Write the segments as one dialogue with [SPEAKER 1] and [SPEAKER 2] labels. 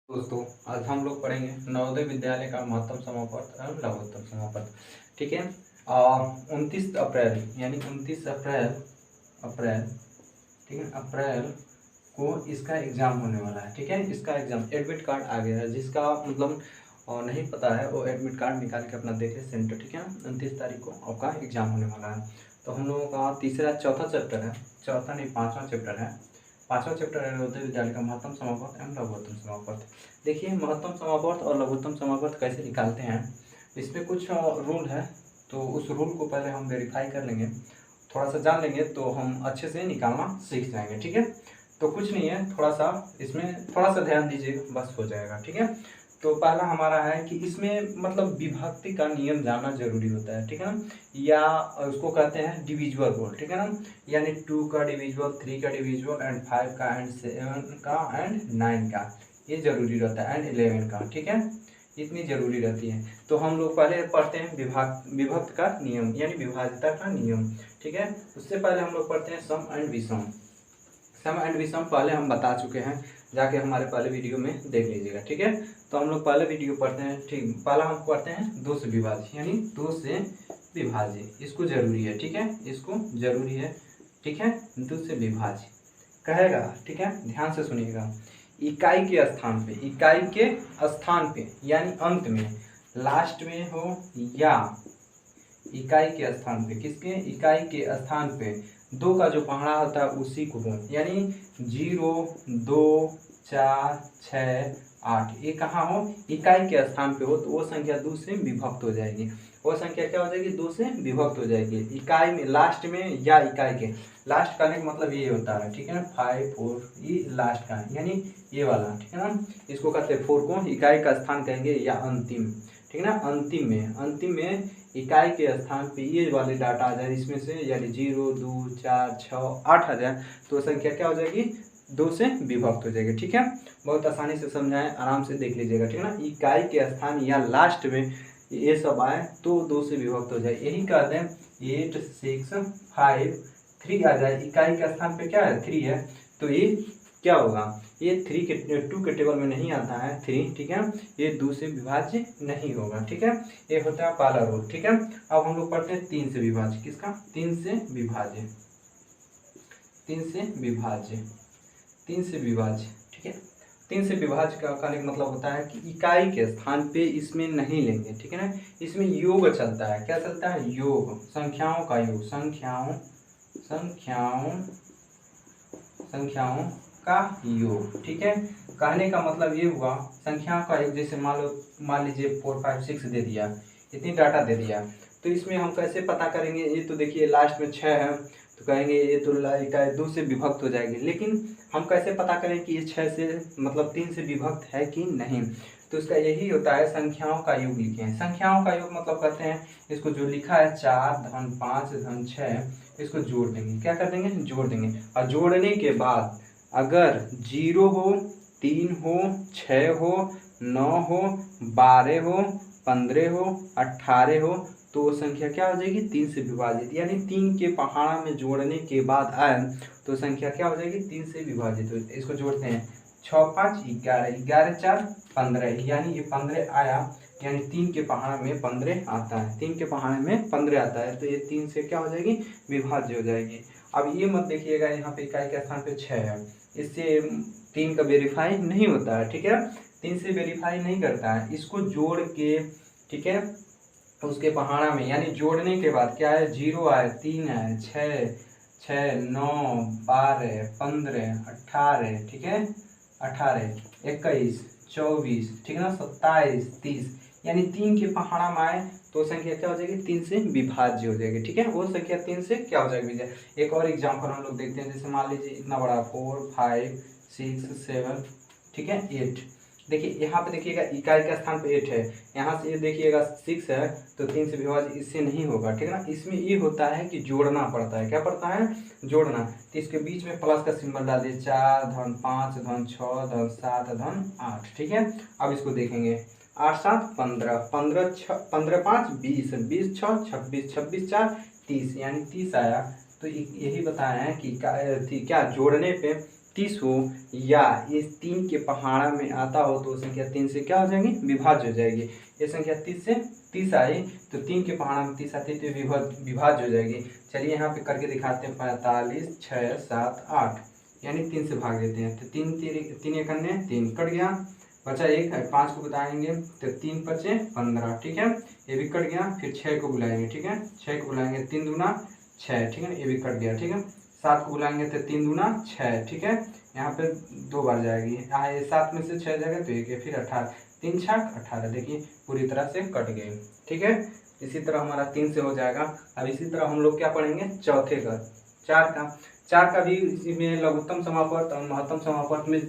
[SPEAKER 1] दोस्तों, आज हम लोग पढ़ेंगे नवोदय विद्यालय का महत्तम समापन एवं लघुत्तम समापन। ठीक है। 29 अप्रैल यानी 29 अप्रैल ठीक है, अप्रैल को इसका एग्जाम होने वाला है। ठीक है, इसका एग्जाम एडमिट कार्ड आ गया है। जिसका मतलब नहीं पता है वो एडमिट कार्ड निकाल के अपना देखे सेंटर। ठीक है, 29 तारीख को आपका एग्जाम होने वाला है। तो हम लोगों का चौथा चैप्टर है, चौथा नहीं 5वां चैप्टर है। 5वां चैप्टर है नवोदय विद्यालय का महत्तम समापन एवं लघुत्तम समापन। देखिए, महत्तम समापवर्त और लघुत्तम समापवर्त कैसे निकालते हैं, इसमें कुछ रूल है। तो उस रूल को पहले हम वेरीफाई कर लेंगे, थोड़ा सा जान लेंगे तो हम अच्छे से निकालना सीख जाएंगे। ठीक है, तो कुछ नहीं है, थोड़ा सा इसमें थोड़ा सा ध्यान दीजिएगा, बस हो जाएगा। ठीक है, तो पहला हमारा है कि इसमें मतलब विभक्ति का नियम जानना जरूरी होता है। ठीक है ना, या उसको कहते हैं डिविजुअल रूल। ठीक है ना, यानी 2 का डिविजुअल, 3 का डिविजुअल एंड 5 का एंड 7 का एंड 9 का, ये जरूरी रहता है एंड 11 का। ठीक है, इतनी जरूरी रहती है। तो हम लोग पहले पढ़ते हैं विभक्त का नियम यानी विभाज्यता का नियम। ठीक है, उससे पहले हम लोग पढ़ते हैं सम एंड विषम। सम एंड विषम पहले हम बता चुके हैं, जाके हमारे पहले वीडियो में देख लीजिएगा। ठीक है, तो हम लोग पहले वीडियो पढ़ते हैं। ठीक, पहला हम पढ़ते हैं दो से विभाज्य यानी दो से विभाज्य, इसको जरूरी है। ठीक है, इसको जरूरी है। ठीक है, दो से विभाज्य कहेगा। ठीक है, ध्यान से सुनिएगा। इकाई के स्थान पे, इकाई के स्थान पे यानी अंत में, लास्ट में हो या इकाई के स्थान पे, किसके इकाई के स्थान पे दो का जो पहाड़ा होता है उसी को हो, यानी 0, 2, 4, 6, 8, ये कहाँ हो, इकाई के स्थान पे हो, तो वो संख्या 2 से विभक्त हो जाएगी। वो संख्या क्या हो जाएगी, 2 से विभक्त हो जाएगी। इकाई में लास्ट में या इकाई के लास्ट करने का मतलब ये होता है। ठीक है ना, 5, 4 ये लास्ट का है, यानी ये वाला। ठीक है ना, इसको कहते हैं 4 को इकाई का स्थान कहेंगे या अंतिम। ठीक है ना, अंतिम में इकाई के स्थान पे ये वाले डाटा आ जाए इसमें से, यानी 0, 2, 4, 6, 8 आ जाए, तो संख्या क्या हो जाएगी, 2 से विभक्त हो जाएगी। ठीक है, बहुत आसानी से समझाएं, आराम से देख लीजिएगा। ठीक है ना, इकाई के स्थान या लास्ट में ये सब आए तो 2 से विभक्त हो जाए, यही कहते हैं 8, 6, 5, 3 आ जाए, इकाई के स्थान पे क्या है 3 है, तो ये क्या होगा, ये 2 के टेबल में नहीं आता है 3। ठीक है, ये 2 से विभाज्य नहीं होगा। ठीक है, ये होता है पहला रूल। ठीक है, अब हम लोग पढ़ते हैं 3 से विभाज्य, किसका 3 से विभाज्य, 3 से विभाज्य, 3 से विभाज्य। ठीक है, 3 से विभाज्य का मतलब होता है कि इकाई के स्थान पे इसमें नहीं लेंगे। ठीक है ना, इसमें योग चलता है, क्या चलता है, योग, संख्याओं का योग, संख्याओं का योग। ठीक है, कहने का मतलब ये हुआ संख्याओं का योग, जैसे मान लीजिए 4, 5, 6 दे दिया, इतनी डाटा दे दिया, तो इसमें हम कैसे पता करेंगे, ये तो देखिए लास्ट में 6 है, तो कहेंगे ये तो इकाई 2 से विभक्त हो जाएगी। लेकिन हम कैसे पता करें कि ये 6 से मतलब 3 से विभक्त है कि नहीं, तो इसका यही होता है संख्याओं का योग लिखें। संख्याओं का योग मतलब कहते हैं इसको जो लिखा है 4 धन 5 धन 6, इसको जोड़ देंगे। क्या कर देंगे, जोड़ देंगे, और जोड़ने के बाद अगर 0 हो, 3 हो, 6 हो, 9 हो, 12 हो, 15 हो, 18 हो, तो वो संख्या क्या हो जाएगी, 3 से विभाजित, यानी 3 के पहाड़ा में जोड़ने के बाद आए तो संख्या क्या हो जाएगी, 3 से विभाजित हो। इसको जोड़ते हैं 6, 5, 11, 11, 4, 15, यानी ये 15 आया, यानी 3 के पहाड़े में 15 आता है, 3 के पहाड़े में 15 आता है, तो ये 3 से क्या हो जाएगी, विभाज्य हो जाएगी। अब ये मत देखिएगा यहाँ पे इकाई के स्थान पे 6 है, इससे 3 का वेरीफाई नहीं होता है। ठीक है, 3 से वेरीफाई नहीं करता है, इसको जोड़ के, ठीक है, उसके पहाड़ा में, यानी जोड़ने के बाद क्या है, 0 आए, 3 है, 6, 9, 12, 15, 18, ठीक है, 18, 21, 24, ठीक है ना, 27, 30, यानी 3 के पहाड़ा में आए तो संख्या क्या हो जाएगी, 3 से विभाज्य हो जाएगी। ठीक है, वो संख्या 3 से क्या हो जाएगी। एक और एग्जाम्पल हम लोग देखते हैं, जैसे मान लीजिए इतना बड़ा 4, 5, 6, 7, ठीक है, 8, देखिए यहाँ पे देखिएगा इकाई का स्थान पे 8 है, यहाँ से ये देखिएगा 6 है, तो 3 से विभाज्य इससे नहीं होगा। ठीक है ना, इसमें ये होता है कि जोड़ना पड़ता है, क्या पड़ता है, जोड़ना, तो इसके बीच में प्लस का सिंबल डाल दिए, 4 धन 5 धन 6 धन 7 धन 8। ठीक है, अब इसको देखेंगे, 8, 7, 15, 15, 15, 5, 20, 20, 6, 26, 26, 4, 30, यानी 30 आया। तो यही बताया है कि क्या जोड़ने पे 30 हो या इस 3 के पहाड़ा में आता हो तो वो संख्या 3 से क्या हो जाएगी, विभाज्य हो जाएगी। ये संख्या 30 से 30 आई तो 3 के पहाड़ा में 30 आती तो विभाज्य हो जाएगी। चलिए यहाँ पे करके दिखाते हैं। 45 6 7 8 यानी 3 से भाग देते हैं तो 3 एक अन्य 3 कट गया, बचा 1 है। 5 को बताएंगे तो 3 5 15, ठीक है, ये भी कट गया। फिर 6 को बुलाएंगे, ठीक है, 6 को बुलाएंगे 3 दूना 6, ठीक है, ये भी कट गया, ठीक है। 7 को बुलाएंगे तो 3 दूना 6, ठीक है, यहाँ पे 2 बार जाएगी, 7 में से 6 जाएगा तो 1 है, फिर 18, 3 छक 18, देखिए पूरी तरह से कट गई, ठीक है। इसी तरह हमारा 3 से हो जाएगा। अब इसी तरह हम लोग क्या पढ़ेंगे, चौथे का 4 का भी इसी में लघुत्तम समापवर्त और महत्तम समापवर्त में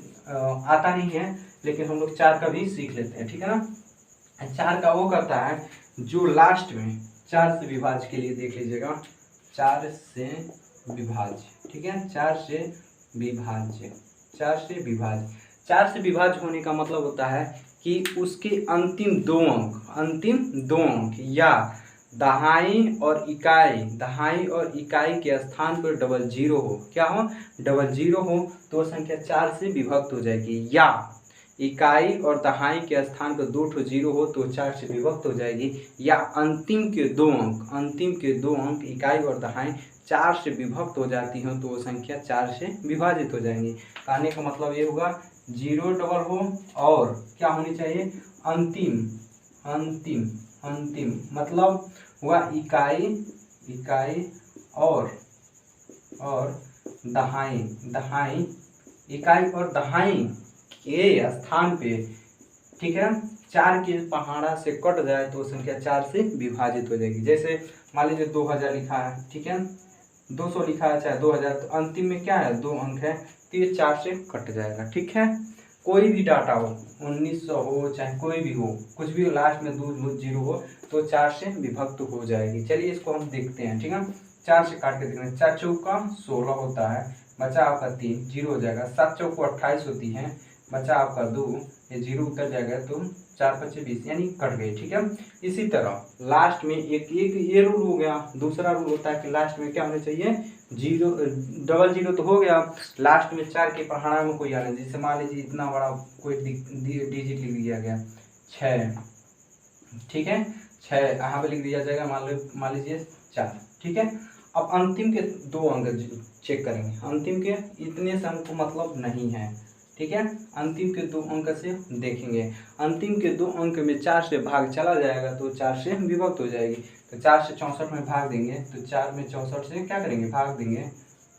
[SPEAKER 1] आता नहीं है, लेकिन हम लोग 4 का भी सीख लेते हैं, ठीक है ना। 4 का वो करता है जो लास्ट में 4 से विभाज्य के लिए देख लीजिएगा, 4 से विभाज्य, ठीक है, 4 से विभाज्य, 4 से विभाज्य। 4 से विभाज्य होने का मतलब होता है कि उसके अंतिम दो अंक या दहाई और इकाई के स्थान पर डबल जीरो हो, क्या हो, डबल जीरो हो तो संख्या 4 से विभक्त हो जाएगी, या इकाई और दहाई के स्थान पर 2 जीरो हो तो 4 से विभक्त हो जाएगी, या अंतिम के दो अंक इकाई और दहाई 4 से विभक्त हो जाती हो तो वो संख्या 4 से विभाजित हो जाएंगी। कहने का मतलब ये होगा 0 डबल हो और क्या होनी चाहिए, अंतिम मतलब हुआ इकाई और दहाई इकाई और दहाई के स्थान पे, ठीक है, 4 के पहाड़ा से कट जाए तो संख्या 4 से विभाजित हो जाएगी। जैसे मान लीजिए 2000 लिखा है, ठीक है, 200 लिखा है चाहे 2000, तो अंतिम में क्या है, 2 अंक है तो ये 4 से कट जाएगा, ठीक है। कोई भी डाटा हो, 1900 हो चाहे कोई भी हो, कुछ भी हो, लास्ट में 2 जीरो हो तो 4 से विभक्त हो जाएगी। चलिए इसको हम देखते हैं, ठीक है, 4 से काट के देखते हैं। 4 चौका 16 होता है, बचा आपका 3, जीरो हो जाएगा। 7 चौको 28 होती है, बचा आपका 2, ये जीरो उतर जाएगा तो 4 5 20 यानी कट गई, ठीक है। इसी तरह लास्ट में एक ये रूल हो गया। दूसरा रूल होता है कि लास्ट में क्या होना चाहिए, जीरो, डबल जीरो तो हो गया, लास्ट में 4 के पहाड़ा में कोई आना, जैसे मान लीजिए इतना बड़ा कोई डिजिट लिख दिया गया 6, ठीक है, 6 यहाँ पे लिख दिया जाएगा, मान लीजिए 4, ठीक है। अब अंतिम के 2 अंक चेक करेंगे, अंतिम के इतने से हमको मतलब नहीं है, ठीक है, अंतिम के 2 अंक से देखेंगे। अंतिम के 2 अंक में 4 से भाग चला जाएगा तो 4 से विभक्त हो जाएगी, तो 4 से 64 में भाग देंगे तो 4 में 64 से क्या करेंगे, भाग देंगे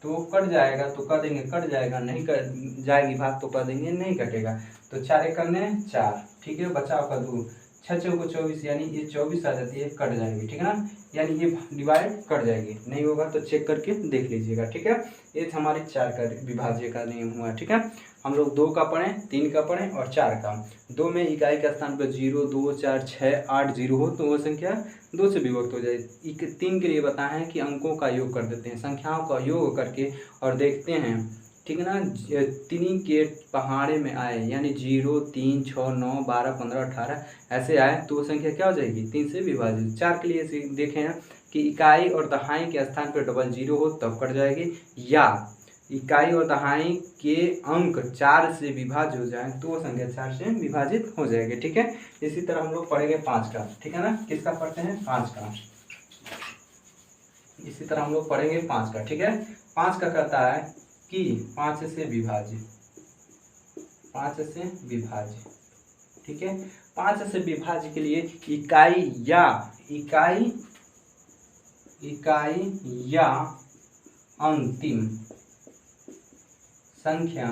[SPEAKER 1] तो कट जाएगा, तो कर देंगे कट जाएगा, नहीं कर जाएगी भाग तो कर देंगे नहीं कटेगा, तो 4 एक करने 4, ठीक है, बचा आपका 2, 6 चौको 24 यानी ये 24 आ जाती है, कट जाएगी, ठीक है ना, यानी ये डिवाइड कट जाएगी, नहीं होगा तो चेक करके देख लीजिएगा, ठीक है। ये हमारे 4 का विभाज्य का नियम हुआ, ठीक है। हम लोग 2 का पढ़ें, 3 का पढ़ें और 4 का। 2 में इकाई के स्थान पर 0 2 4 6 8 0 हो तो वो संख्या 2 से विभक्त हो जाए। 3 के लिए बताएं कि अंकों का योग कर देते हैं, संख्याओं का योग करके और देखते हैं, ठीक है ना, 3 के पहाड़े में आए यानी 0 3 6 9 12 15 18 ऐसे आए तो वो संख्या क्या हो जाएगी, 3 से विभाजित। 4 के लिए देखें कि इकाई और दहाई के स्थान पर डबल जीरो हो तब कट जाएगी, या इकाई और दहाई के अंक 4 से विभाज्य हो जाए तो वो संख्या 4 से विभाजित हो जाएगी, ठीक है। इसी तरह हम लोग पढ़ेंगे 5 का, ठीक है ना, किसका पढ़ते हैं, 5 का। इसी तरह हम लोग पढ़ेंगे 5 का, ठीक है। 5 का कहता है कि 5 से विभाज्य, 5 से विभाज्य, ठीक है। 5 से विभाज्य के लिए इकाई या अंतिम संख्या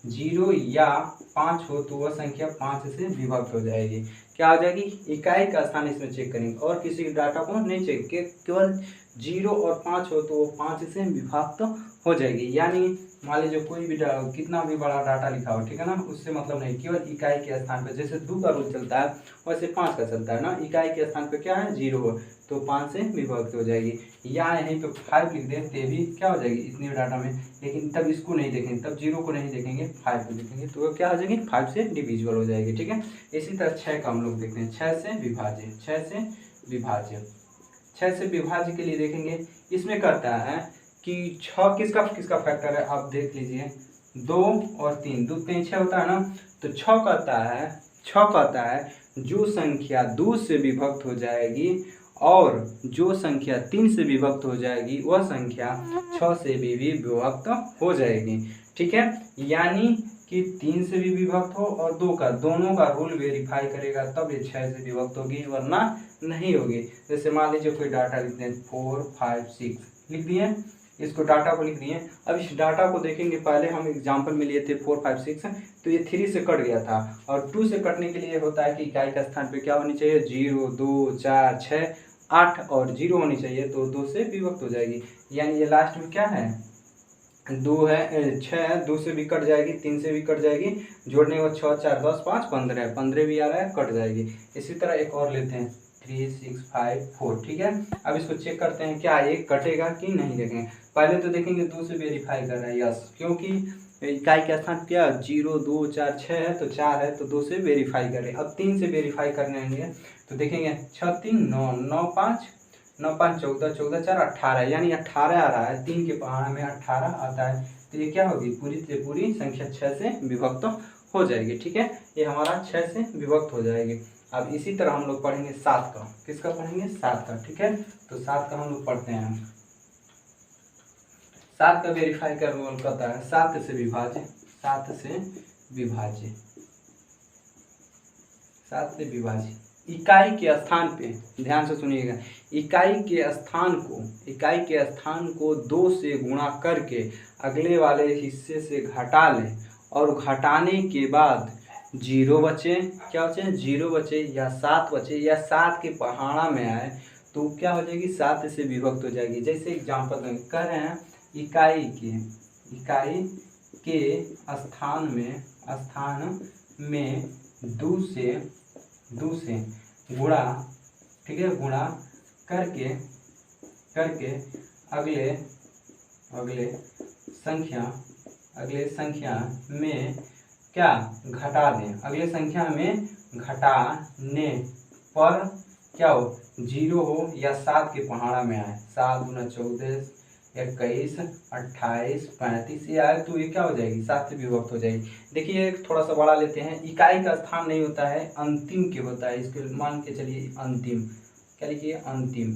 [SPEAKER 1] 0 या 5 हो तो वह संख्या 5 से विभक्त हो जाएगी। क्या हो जाएगी, इकाई का स्थान इसमें चेक करेंगे और किसी डाटा को नहीं चेक, केवल 0 और 5 हो तो वो 5 से विभक्त हो जाएगी। यानी मान लीजिए कोई भी कितना भी बड़ा डाटा लिखा हो, ठीक है ना, उससे मतलब नहीं, केवल इकाई के स्थान पर, जैसे 2 का रूल चलता है वैसे 5 का चलता है ना, इकाई के स्थान पर क्या है 0 हो तो 5 से विभक्त हो जाएगी। या यहीं पे 5 लिख दें तो भी क्या हो जाएगी इतने डाटा में, लेकिन तब इसको नहीं देखेंगे, तब 0 को नहीं देखेंगे 5 को देखेंगे तो वो क्या हो जाएगी 5 से डिविजिबल हो जाएगी, ठीक है। इसी तरह 6 का हम लोग देखते हैं, 6 से विभाज्य, 6 से विभाज्य के लिए देखेंगे। इसमें कहता है कि 6 किसका किसका फैक्टर है, आप देख लीजिए 2 और 3, 2 3 6 होता है ना। तो 6 कहता है जो संख्या 2 से विभक्त हो जाएगी और जो संख्या 3 से विभक्त हो जाएगी वह संख्या 6 से भी विभक्त हो जाएगी। ठीक है, यानी कि 3 से भी विभक्त हो और 2 का, दोनों का रूल वेरीफाई करेगा तब ये 6 से विभक्त होगी, वरना नहीं होगी। जैसे मान लीजिए कोई डाटा लिखते हैं 4 5 6 लिख दिए, इसको डाटा को लिख दिए। अब इस डाटा को देखेंगे, पहले हम एग्जांपल में लिए थे 4 5 6, तो ये 3 से कट गया था और 2 से कटने के लिए होता है कि इकाई का स्थान पे क्या होनी चाहिए, 0 2 4 6 8 और 0 होनी चाहिए, तो 2 से विभक्त हो जाएगी। यानी ये लास्ट में क्या है, 2 है 6 है, 2 से भी कट जाएगी, 3 से भी कट जाएगी, जोड़ने के बाद 6 4 10 5 15 15 भी आ रहा है, कट जाएगी। इसी तरह एक और लेते हैं 3 6 5 4। ठीक है, अब इसको चेक करते हैं क्या ये कटेगा कि नहीं। देखेंगे पहले तो देखेंगे 2 से वेरीफाई कर रहा है, यस, क्योंकि इकाई का स्थान क्या 0 2 4 6 है, तो 4 है तो 2 से वेरीफाई करें। अब 3 से वेरीफाई करने आएंगे तो देखेंगे 6 3 9 9 5 9 5 14 14 4 18, यानी 18 आ रहा है, 3 के पहाड़ में 18 आता है, तो ये क्या होगी, पूरी से पूरी संख्या 6 से विभक्त हो जाएगी। ठीक है, ये हमारा 6 से विभक्त हो जाएगी। अब इसी तरह हम लोग पढ़ेंगे 7 का, किसका पढ़ेंगे, 7 का। ठीक है, तो 7 का हम लोग पढ़ते हैं। 7 का वेरीफाई का रूल कहता है 7 से विभाज्य, 7 से विभाज्य, 7 से विभाज्य इकाई के स्थान पे, ध्यान से सुनिएगा, इकाई के स्थान को 2 से गुणा करके अगले वाले हिस्से से घटा लें और घटाने के बाद 0 बचे, क्या बचे, 0 बचे या 7 बचे या 7 के पहाड़ा में आए तो क्या हो जाएगी, 7 से विभक्त हो जाएगी। जैसे एग्जाम्पल कह रहे हैं, इकाई के स्थान में 2 से गुणा, ठीक है, गुणा करके अगले संख्या में क्या घटा दें, अगले संख्या में घटाने पर क्या हो, 0 हो या 7 के पहाड़ा में आए, 7 गुना 14 21 28 35 ये आए तो ये क्या हो जाएगी, 7 से विभक्त हो जाएगी। देखिए थोड़ा सा बड़ा लेते हैं, इकाई का स्थान नहीं होता है, अंतिम के होता है, इसको मान के चलिए अंतिम, क्या लिखिए, अंतिम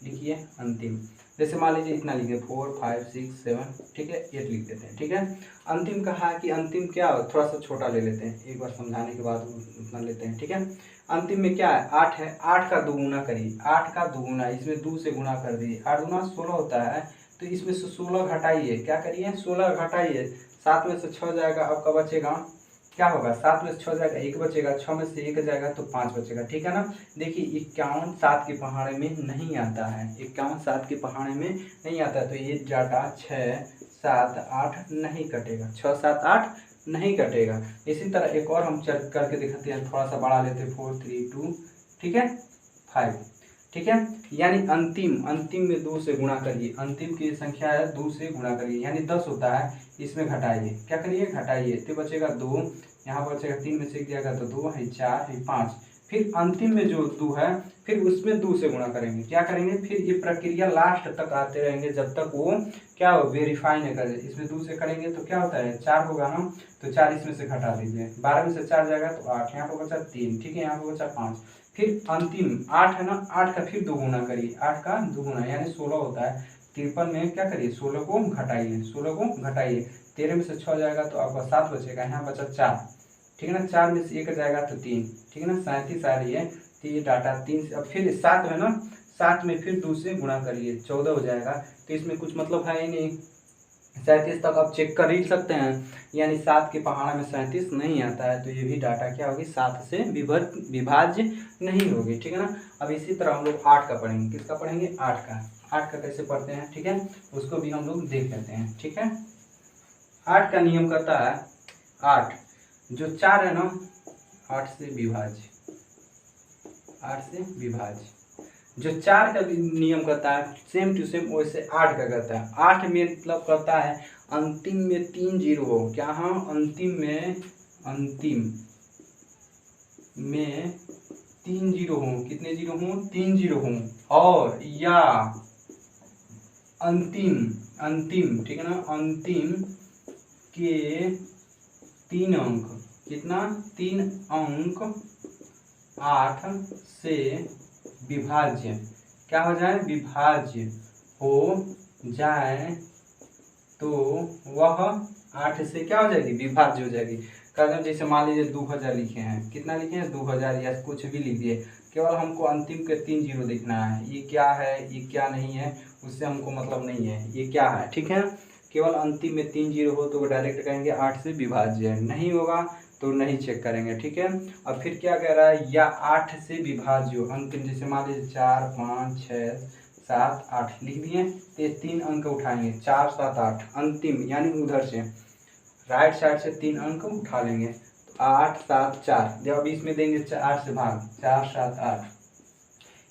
[SPEAKER 1] लिखिए, अंतिम। जैसे मान लीजिए इतना लिखिए 4 5 6 7, ठीक है, 8 लिख देते हैं। ठीक है, अंतिम कहा है कि अंतिम क्या, थोड़ा सा छोटा ले लेते हैं, एक बार समझाने के बाद उतना लेते हैं। ठीक है, अंतिम में क्या है, 8 है, 8 का 2 गुना करिए, 8 का 2 गुना, इसमें 2 से गुणा कर दिए, 8 गुना 16 होता है, तो इसमें से 16 घटाइए, क्या करिए, 16 घटाइए, 7 में से 6 जाएगा, आपका बचेगा क्या होगा, 7 में से 6 जाएगा 1 बचेगा, 6 में से 1 जाएगा तो 5 बचेगा। ठीक है ना, देखिए 51 7 के पहाड़े में नहीं आता है, 51 7 के पहाड़े में नहीं आता है, तो ये डाटा 6 7 8 नहीं कटेगा, 6 7 8 नहीं कटेगा। इसी तरह एक और हम चेक करके दिखाते हैं, थोड़ा सा बड़ा लेते हैं 4 3 2, ठीक है, 5। ठीक है, यानी अंतिम में 2 से गुणा करिए, अंतिम की संख्या है 2 से गुणा करिए, यानी 10 होता है, इसमें घटाइए, क्या करिए, घटाइए, तो बचेगा 2, यहाँ पर बचेगा 3 में से 1 जाएगा तो 2 है, 4 है, 5, फिर अंतिम में जो 2 है फिर उसमें 2 से गुणा करेंगे, क्या करेंगे, फिर ये प्रक्रिया लास्ट तक आते रहेंगे जब तक वो क्या हो, वेरीफाई नहीं करे। इसमें 2 से करेंगे तो क्या होता है, 4 होगा ना, तो 4 इसमें से घटा दीजिए, 12 में से 4 जाएगा तो 8, यहाँ पर बचा 3, ठीक है, यहाँ पर बचा 5, फिर अंतिम 8 है ना, 8 का फिर 2 गुना करिए, 8 का 2 गुना यानी 16 होता है, 53 में क्या करिए, 16 को घटाइए, 16 को घटाइए, 13 में से 6 जाएगा तो आपका 7 बचेगा, यहाँ बचा 4, ठीक है ना, 4 में से 1 जाएगा तो 3, ठीक है ना, 37 आ रही है, तो ये डाटा 3 से, अब फिर 7 है ना, 7 में फिर 2 से गुणा करिए, 14 हो जाएगा, तो इसमें कुछ मतलब है ही नहीं, 37 तक आप चेक कर ही सकते हैं, यानी 7 के पहाड़ा में 37 नहीं आता है, तो ये भी डाटा क्या होगी, 7 से विभाज्य नहीं होगी। ठीक है ना, अब इसी तरह हम लोग 8 का पढ़ेंगे, किसका पढ़ेंगे, 8 का कैसे पढ़ते हैं, ठीक है, उसको भी हम लोग देख लेते हैं। ठीक है, 8 का नियम कहता है, 8 जो 4 है ना, 8 से विभाज्य, 8 से विभाज्य, जो 4 का नियम कहता है सेम टू सेम वैसे 8 का कहता है। 8 में मतलब कहता है अंतिम में 3 जीरो हो, क्या, हाँ, अंतिम में 3 जीरो हो, कितने जीरो हों, 3 जीरो हों, और या अंतिम, ठीक है ना, अंतिम के 3 अंक, कितना 3 अंक 8 से विभाज्य, क्या हो जाए, विभाज्य हो जाए तो वह 8 से क्या हो जाएगी, विभाज्य हो जाएगी। कहते हैं जैसे मान लीजिए 2000 लिखे हैं, कितना लिखे हैं 2000 या कुछ भी लिख दिए, केवल हमको अंतिम के 3 जीरो देखना है, ये क्या है ये क्या नहीं है उससे हमको मतलब नहीं है, ये क्या है, ठीक है। केवल अंतिम में 3 जीरो हो तो डायरेक्ट कहेंगे 8 से विभाज्य है, नहीं होगा तो नहीं चेक करेंगे, ठीक है। अब फिर क्या कह रहा है, या 8 से विभाज्य हो अंतिम, जैसे मान लीजिए 4 5 6 7 8 लिख दिए, तो 3 अंक उठाएंगे 4 7 8 अंतिम, यानी उधर से राइट साइड से 3 अंक उठा लेंगे, तो 8 7 4, जब अब इसमें देंगे 8 से भाग 4 7 8,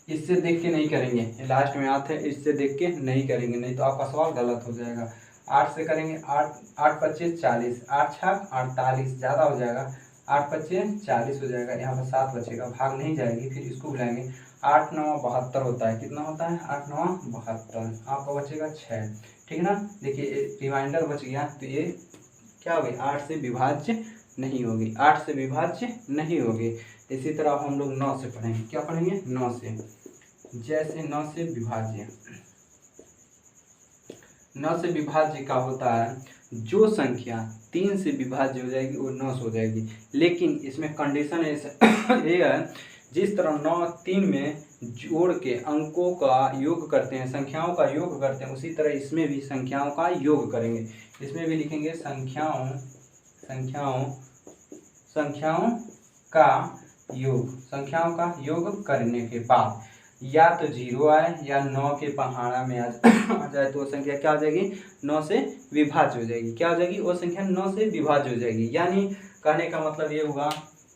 [SPEAKER 1] इससे देख के नहीं करेंगे, लास्ट में आते हैं इससे देख के नहीं करेंगे, नहीं तो आपका सवाल गलत हो जाएगा। 8 से करेंगे, 8 8 25 40, 8 6 48, ज़्यादा हो जाएगा, 8 25 40 हो जाएगा, यहाँ पर 7 बचेगा, भाग नहीं जाएगी, फिर इसको बुलाएंगे, 8 9 72 होता है, कितना होता है 8 9 72, आपका बचेगा 6, ठीक है ना। देखिए रिमाइंडर बच गया, तो ये क्या होगी, 8 से विभाज्य नहीं होगी, 8 से विभाज्य नहीं होगी। इसी तरह हम लोग 9 से पढ़ेंगे, क्या पढ़ेंगे 9 से, जैसे 9 से विभाज्य, 9 से विभाज्य का होता है जो संख्या 3 से विभाज्य हो जाएगी वो 9 से हो जाएगी, लेकिन इसमें कंडीशन ये है, जिस तरह 9 3 में जोड़ के अंकों का योग करते हैं, संख्याओं का योग करते हैं, उसी तरह इसमें भी संख्याओं का योग करेंगे, इसमें भी लिखेंगे संख्याओं का योग, संख्याओं का योग करने के बाद या तो 0 आए या 9 के पहाड़ा में आ जाए तो वो संख्या क्या हो जाएगी, 9 से विभाज्य हो जाएगी, क्या हो जाएगी, वो संख्या 9 से विभाज्य हो जाएगी। यानी कहने का मतलब ये हुआ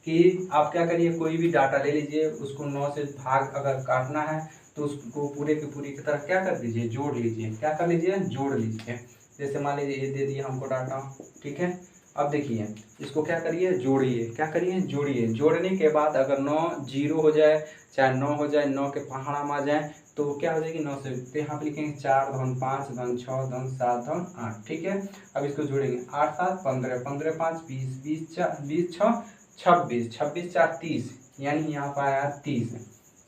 [SPEAKER 1] कि आप क्या करिए, कोई भी डाटा ले लीजिए, उसको 9 से भाग अगर काटना है तो उसको पूरे की पूरी की तरह क्या कर दीजिए, जोड़ लीजिए, क्या कर लीजिए, जोड़ लीजिए। जैसे मान लीजिए ये दे दिया हमको डाटा, ठीक है, अब देखिए इसको क्या करिए, जोड़िए, क्या करिए, जोड़िए, जोड़ने के बाद अगर 9 0 हो जाए, चाहे 9 हो जाए, 9 के पहाड़ा में आ जाए तो क्या हो जाएगी 9 से, तो यहाँ पे लिखेंगे 4 धन 5 धन 6 धन 7 धन 8, ठीक है। अब इसको जोड़ेंगे 8 7 15 15 5 20 20 4 20 6 26 26 4 30, यानी यहाँ पर आया 30,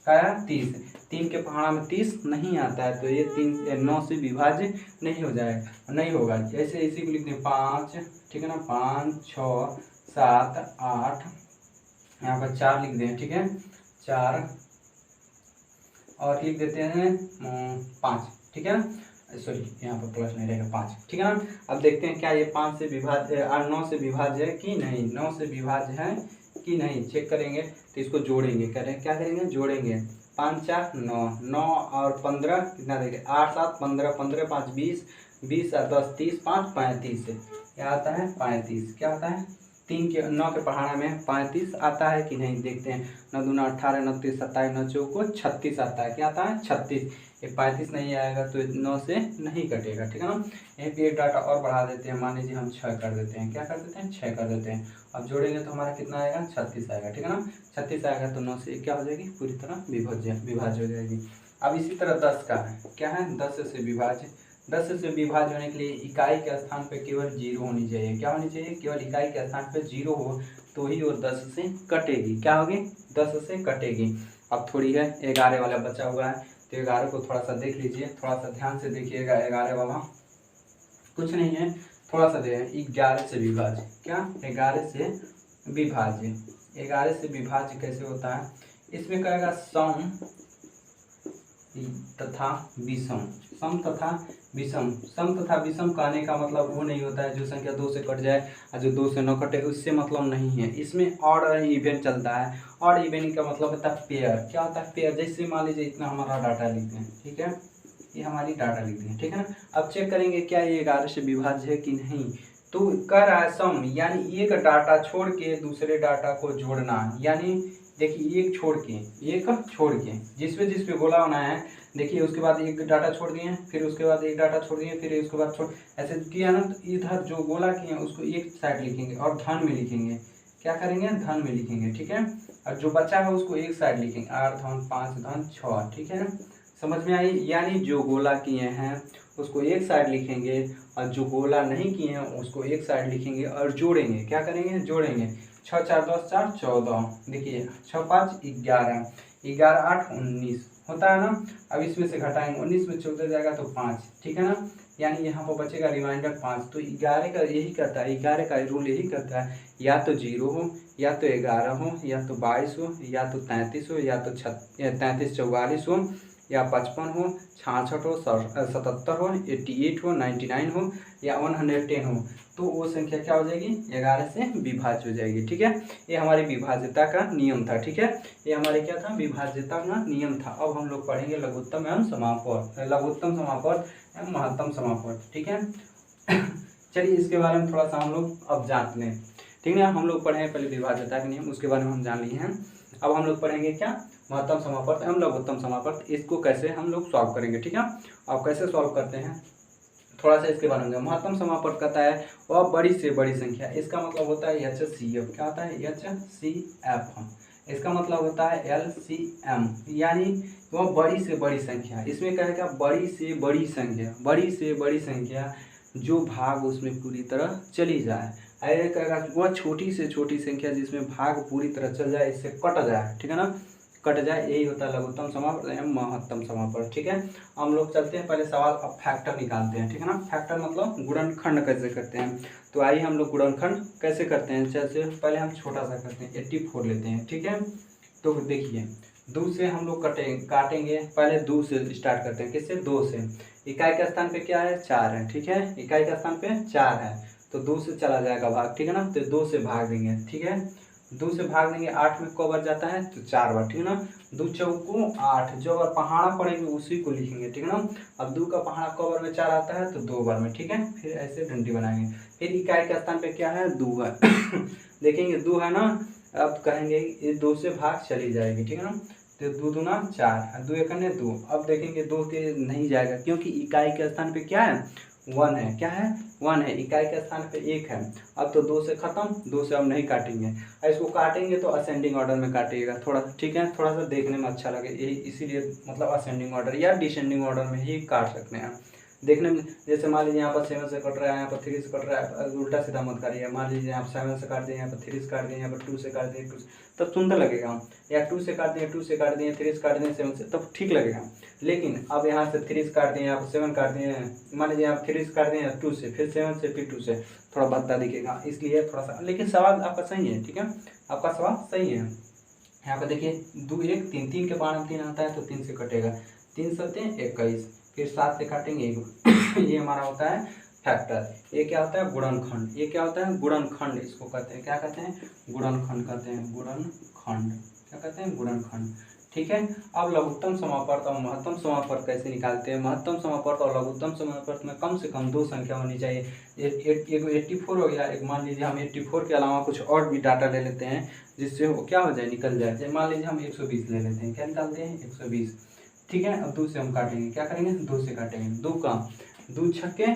[SPEAKER 1] आया 30, 3 के पहाड़ा में 30 नहीं आता है, तो ये 9 से विभाज्य नहीं हो जाएगा, नहीं होगा। ऐसे इसी को लिखते हैं 5, ठीक है ना, 5 6 7 8, यहाँ पर 4 लिख दें, ठीक है, 4 और लिख देते हैं 5, ठीक है ना, सॉरी यहाँ पर प्लस नहीं रहेगा 5, ठीक है ना। अब देखते हैं क्या ये 5 से विभाज्य 9 से विभाज्य है कि नहीं, 9 से विभाज्य है कि नहीं, चेक करेंगे, तो इसको जोड़ेंगे, करें क्या करेंगे, जोड़ेंगे, 5 4 9 9 और 15 कितना देंगे, 8 7 15 15 5 20 20 और 10 30 5 35, क्या आता है 35, क्या आता है 3 के 9 के पहाड़ा में 35 आता है कि नहीं, देखते हैं, 9 दूना 18 29 27 9 चौको 36 आता है, क्या आता है 36, ये 35 नहीं आएगा तो 9 से नहीं कटेगा, ठीक है ना। यहीं पे एक डाटा और बढ़ा देते हैं, मान लीजिए हम 6 कर देते हैं, क्या कर देते हैं 6 कर देते हैं, अब जोड़ेंगे तो हमारा कितना आएगा 36 आएगा, ठीक है ना, 36 आएगा तो 9 से क्या हो जाएगी, पूरी तरह विभाज्य हो जाएगी। अब इसी तरह 10 का है, क्या है 10 से विभाज्य, 10 से विभाज्य होने के लिए इकाई के स्थान पे केवल 0 होनी चाहिए, क्या होनी चाहिए, केवल इकाई के स्थान पे 0 हो तो ही वो 10 से कटेगी, क्या होगी 10 से कटेगी। अब थोड़ी है 11 वाला बचा हुआ है, तो 11 को थोड़ा सा देख लीजिए, थोड़ा सा ध्यान से देखिएगा, 11 वाला कुछ नहीं है, थोड़ा सा देखिए 11 से विभाज्य, क्या 11 से विभाज्य, 11 से विभाज्य कैसे होता है, इसमें कहेगा सम तथा विषम, सम तथा विषम, सम तथा विषम कहने का मतलब वो नहीं होता है जो संख्या 2 से कट जाए और जो 2 से न कटे, उससे मतलब नहीं है, इसमें ऑड इवेंट चलता है, ऑड इवेंट का मतलब होता है पेयर, क्या होता है पेयर, जैसे मान लीजिए इतना हमारा डाटा लिखते हैं, ठीक है, ये हमारी डाटा लिखते हैं, ठीक है ना। अब चेक करेंगे क्या ये 11 से विभाज्य है कि नहीं, तो कह रहा है सम, यानी एक डाटा छोड़ के दूसरे डाटा को जोड़ना, यानी देखिए एक छोड़ के जिस पे गोला बनाया है, देखिए उसके बाद एक डाटा छोड़ दिए, फिर उसके बाद एक डाटा छोड़ दिए, फिर उसके बाद छोड़, ऐसे किया ना, तो इधर जो गोला किए उसको एक साइड लिखेंगे और धन में लिखेंगे, क्या करेंगे धन में लिखेंगे, ठीक है, और जो बचा है उसको एक साइड लिखेंगे, 8 धन 5 धन 6, ठीक है ना, समझ में आई? यानी जो गोला किए हैं उसको एक साइड लिखेंगे और जो गोला नहीं किए हैं उसको एक साइड लिखेंगे और जोड़ेंगे। क्या करेंगे? जोड़ेंगे। 6 4 10 4 14, देखिए 6 5 11, 11 8 19 होता है ना। अब इसमें से घटाएंगे, 19 में 14 जाएगा तो 5, ठीक है ना। यानी यहाँ पर बचेगा रिमाइंडर 5। तो 11 का यही करता है, 11 का रूल यही करता है, या तो 0 हो, या तो 11 हो, या तो 22 हो, या तो 33 हो, या तो 33 44 हो, या 55 हो, 66 हो, 77 हो, 88 हो, 99 हो, या 110 हो। तो वो संख्या क्या हो जाएगी? 11 से विभाज्य हो जाएगी। ठीक है, ये हमारी विभाज्यता का नियम था। ठीक है, ये हमारे क्या था? विभाज्यता का नियम था। अब हम लोग पढ़ेंगे लघुत्तम एवं समापवर्त, लघुत्तम समापवर्त एवं महत्तम समापवर्त। ठीक है चलिए इसके बारे में थोड़ा सा हम लोग अब जान लें। ठीक है, हम लोग पढ़े हैं पहले विभाज्यता के नियम, उसके बारे में हम जान लिए हैं। अब हम लोग पढ़ेंगे क्या? महत्तम समापवर्त एवं लघुत्तम समापवर्त। इसको कैसे हम लोग सॉल्व करेंगे। ठीक है, अब कैसे सॉल्व करते हैं थोड़ा सा इसके बारे में। महत्तम समापवर्त कहता है वह बड़ी से बड़ी संख्या, इसका मतलब होता है HCF। क्या होता है? HCF। इसका मतलब होता है LCM, यानी वह बड़ी से बड़ी संख्या। इसमें कहेगा बड़ी से बड़ी संख्या, बड़ी से बड़ी संख्या जो भाग उसमें पूरी तरह चली जाए। ऐसे कहेगा वह छोटी से छोटी संख्या जिसमें भाग पूरी तरह चल जाए, इससे कट जाए। ठीक है ना, कट जाए, यही होता है लघुत्तम समापवर्त एवं महत्तम समापवर्त। ठीक है, हम लोग चलते हैं पहले सवाल। अब फैक्टर निकालते हैं। ठीक है ना, फैक्टर मतलब गुणनखंड कैसे करते हैं। तो आइए हम लोग गुणनखंड कैसे करते हैं। जैसे पहले हम छोटा सा करते हैं, 84 लेते हैं। ठीक है, तो देखिए 2 से हम लोग काटेंगे। पहले 2 से स्टार्ट करते हैं। किससे? 2 से। इकाई के स्थान पे क्या है? 4 है। ठीक है, इकाई के स्थान पे 4 है, तो 2 से चला जाएगा भाग। ठीक है ना, तो 2 से भाग देंगे। ठीक है, 2 से भाग देंगे। 8 में क बार जाता है? तो 4 बार। ठीक है ना, 2 चौको 8, जो बार पहाड़ा पड़ेंगे उसी को लिखेंगे। ठीक है ना, अब 2 का पहाड़ा क बार में 4 आता है? तो 2 बार में। ठीक है, फिर ऐसे डंडी बनाएंगे। फिर इकाई के स्थान पे क्या है? 2 है देखेंगे 2 है ना, अब कहेंगे ये 2 से भाग चली जाएगी। ठीक है ना, तो 2 दूना 4, 2 एकने 2। अब देखेंगे 2 के नहीं जाएगा, क्योंकि इकाई के स्थान पे क्या है? 1 है। क्या है? 1 है। इकाई के स्थान पे 1 है। अब तो 2 से खत्म, 2 से अब नहीं काटेंगे। इसको काटेंगे तो असेंडिंग ऑर्डर में काटिएगा थोड़ा। ठीक है, थोड़ा सा देखने में अच्छा लगे, यही इसीलिए मतलब असेंडिंग ऑर्डर या डिसेंडिंग ऑर्डर में ही काट सकते हैं देखने में। जैसे मान लीजिए यहाँ पर 7 से कट रहा है, यहाँ पर 3 से कट रहा है, उल्टा सीधा मत करिए। मान लीजिए यहाँ पर 7 से काट दिए, यहाँ पर 3 से काट दिए, यहाँ पर 2 से काट दिए, 2 तब सुंदर लगेगा। या 2 से काट दिए, 2 से काट दिए, 3 से काट दिए, 7 से, तब ठीक लगेगा। लेकिन अब यहाँ से 3 से काट दिए, यहाँ पर 7 काट दिए, मान लीजिए आप 3 से काट दिए 2 से, फिर 7 से, फिर 2 से, थोड़ा भद्दा दिखेगा। इसलिए थोड़ा सा, लेकिन सवाल आपका सही है। ठीक है, आपका सवाल सही है। यहाँ पर देखिए 2 1 3, 3 के बार 3 आता है तो 3 से कटेगा। 3 7 21, फिर 7 से काटेंगे 1 ये हमारा होता है फैक्टर। ये क्या होता है? गुणनखंड। ये क्या होता है? गुणनखंड इसको कहते हैं। क्या कहते हैं? गुणनखंड कहते हैं। गुणनखंड क्या कहते हैं? गुणनखंड। ठीक है, अब लघुत्तम समापवर्त और महत्तम समापवर्त कैसे निकालते हैं। महत्तम समापवर्त और लघुत्तम समापवर्त में कम से कम 2 संख्या होनी चाहिए। एक 84 हो गया, एक मान लीजिए हम 84 के अलावा कुछ और भी डाटा ले लेते हैं जिससे वो क्या हो जाए? निकल जाए। जैसे मान लीजिए हम 120 ले लेते हैं। क्या निकालते हैं? 120। ठीक है, अब 2 से हम काटेंगे। क्या करेंगे? 2 से काटेंगे। 2 का 2 छक्के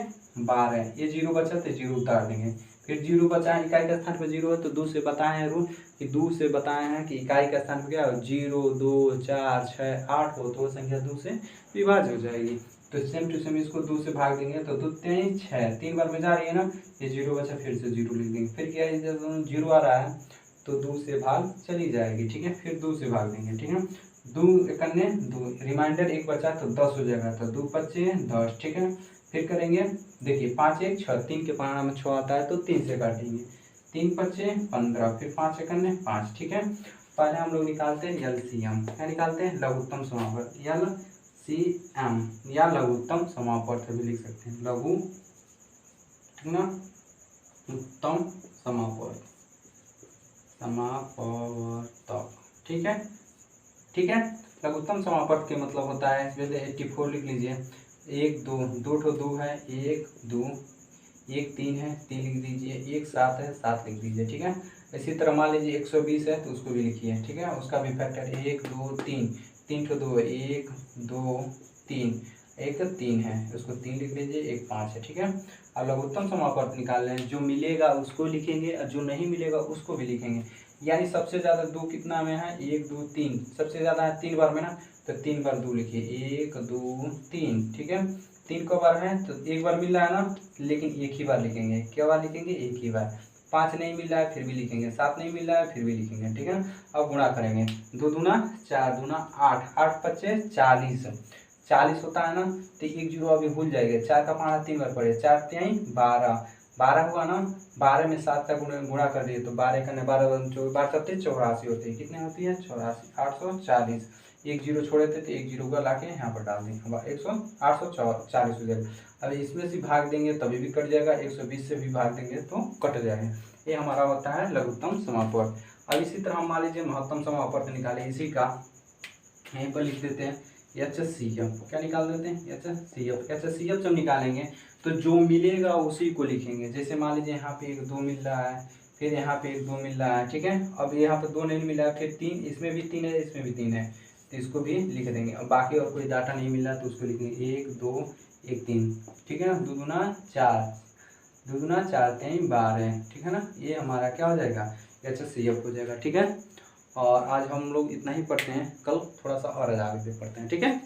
[SPEAKER 1] 12, ये 0 बचा तो 0 उतार देंगे। फिर 0 बचा है, इकाई के स्थान पर 0 है, तो 2 से बताए हैं रूल कि 2 से बताए हैं कि इकाई के स्थान पर क्या हो? 0 2 4 6 8 हो, तो वो संख्या 2 से विभाज्य हो जाएगी। तो सेम टू सेम इसको 2 से भाग देंगे तो 2 3 6, 3 बार में जा रही है ना, ये 0 बचा, फिर से 0 लिख देंगे। फिर क्या है? जब 0 आ रहा है तो 2 से भाग चली जाएगी। ठीक है, फिर 2 से भाग देंगे। ठीक है, 2 एकन्ने 2, रिमाइंडर 1 बचा तो 10 हो जाएगा, तो 2 पच्चे 10। ठीक है, फिर करेंगे, देखिए 5 1 6, 3 के पहाड़ा में 6 आता है तो 3 से काटेंगे। 3 पच्चे 15, फिर 5 एकन्ने 5। ठीक है, पहले हम लोग निकालते हैं LCM। क्या निकालते हैं? लघुत्तम समापवर्त, LCM या लघुत्तम समापवर्त भी लिख सकते हैं। लघुत्तम समापवर्त, समापवर्तक। ठीक है, ठीक है, लघुत्तम समापवर्त के मतलब होता है, जैसे 84 लिख लीजिए। 1 2, 2 ठो 2 है, 1 2, 1 3 है, 3 लिख दीजिए। 1 7 है, 7 लिख दीजिए। ठीक है, इसी तरह मान लीजिए 120 है तो उसको भी लिखिए। ठीक है, उसका भी फैक्टर 1 2 3, 3 ठो 2 है, 1 2 3, 1 3 है, उसको 3 लिख लीजिए, 1 5 है। ठीक है, अब लघुत्तम समापवर्त निकाल लें, जो मिलेगा उसको लिखेंगे और जो नहीं मिलेगा उसको भी लिखेंगे। यानी सबसे ज़्यादा 2 कितना में है, 1 2 3, सबसे ज़्यादा है 3 बार में ना, तो 3 बार 2 लिखिए, 1 2 3, ठीक है। 3 को बार है तो एक बार मिल रहा है ना, लेकिन एक ही बार लिखेंगे, क्या बार लिखेंगे, एक ही बार। 5 नहीं मिल रहा है फिर भी लिखेंगे, 7 नहीं मिल रहा है फिर भी लिखेंगे, ठीक है ना। अब गुणा करेंगे, 2 दूना 4 दूना 8, 8 पच्चे 40, 40 होता है ना, तो 1 जीरो अभी भूल जाएगा, 4 का पाना 3 बार पड़े, 4 3 12, 12 हुआ ना, 12 में 7 का गुणा कर दिए तो 12 का 12 12 सत्ते 84 होते हैं, कितने होती है 84, 840, 1 जीरो छोड़े थे तो 1 जीरो का ला के यहाँ पर डाल दें, 840 हो जाएगा। अब इसमें से भाग देंगे तभी भी कट जाएगा, 120 से भी भाग देंगे तो कट जाएगा। ये हमारा होता है लघुत्तम समापवर्त। अब इसी तरह हम मान लीजिए महत्तम समापवर्त निकालें, इसी का यहीं पर लिख देते हैं HCF, क्या निकाल देते हैं HCF। HCF जब निकालेंगे तो जो मिलेगा उसी को लिखेंगे। जैसे मान लीजिए यहाँ पे 1 2 मिल रहा है, फिर यहाँ पे 1 2 मिल रहा है, ठीक है। अब यहाँ पे 2 नहीं मिला है, फिर 3, इसमें भी 3 है, इसमें भी 3 है, तो इसको भी लिख देंगे। अब बाकी और कोई डाटा नहीं मिल रहा तो उसको लिखेंगे 1 2 1 3, ठीक है ना। 2 दूना 4, 2 दूना 4 3 12, ठीक है ना। ये हमारा क्या हो जाएगा, HCF हो जाएगा, ठीक है। और आज हम लोग इतना ही पढ़ते हैं, कल थोड़ा सा और आगे पढ़ते हैं, ठीक है।